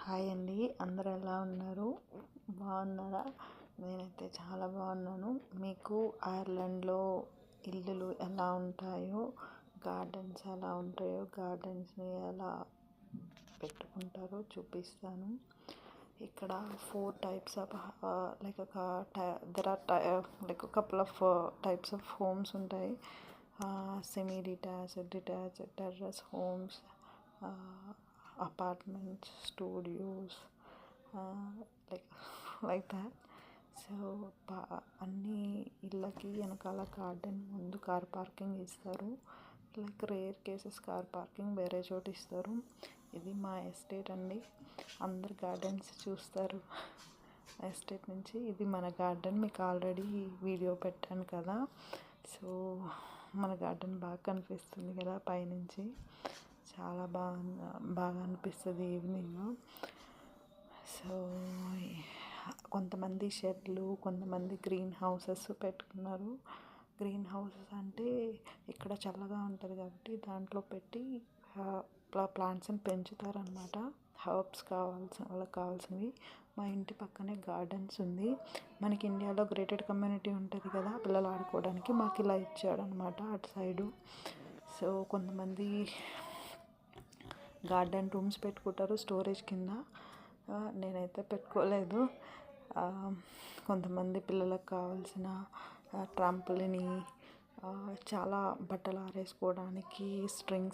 Hi అండి, అందరూ ఎలా ఉన్నారు? బాగున్నారా? నేనైతే చాలా బాగున్నాను. మీకు ఐర్లాండ్లో ఇల్లులు ఎలా ఉంటాయో, గార్డెన్స్ ఎలా ఉంటాయో, గార్డెన్స్ని ఎలా పెట్టుకుంటారో చూపిస్తాను. ఇక్కడ 4 types of couple of types of homes ఉంటాయి. Semi detached, detached, terrace homes, apartments, studios, like that. So అన్ని ఇళ్ళకి వెనకాల గార్డెన్ ముందు కార్ పార్కింగ్ ఇస్తారు. రేర్ కేసెస్ కార్ పార్కింగ్ వేరే చోటు ఇస్తారు. ఇది మా ఎస్టేట్ అండి. అందరు గార్డెన్స్ చూస్తారు ఎస్టేట్ నుంచి. ఇది మన గార్డెన్, మీకు ఆల్రెడీ వీడియో పెట్టాను కదా. సో మన గార్డెన్ బాగా కనిపిస్తుంది కదా పైనుంచి. చాలా బాగా అనిపిస్తుంది ఈవినింగ్. సో కొంతమంది షెడ్లు, కొంతమంది గ్రీన్ హౌసెస్ పెట్టుకున్నారు. గ్రీన్ హౌసెస్ అంటే ఇక్కడ చల్లగా ఉంటుంది కాబట్టి దాంట్లో పెట్టి ప్లాంట్స్ని పెంచుతారనమాట. హర్బ్స్ వాళ్ళకి కావాల్సినవి. మా ఇంటి పక్కనే గార్డెన్స్ ఉంది. మనకి ఇండియాలో గ్రేటెడ్ కమ్యూనిటీ ఉంటుంది కదా, పిల్లలు ఆడుకోవడానికి. మాకు ఇలా ఇచ్చాడనమాట అటు సైడు. సో కొంతమంది గార్డెన్ రూమ్స్ పెట్టుకుంటారు స్టోరేజ్ కింద. నేనైతే పెట్టుకోలేదు. కొంతమంది పిల్లలకు కావాల్సిన ట్రంపులని, చాలా బట్టలు ఆరేసుకోవడానికి స్ట్రింగ్స్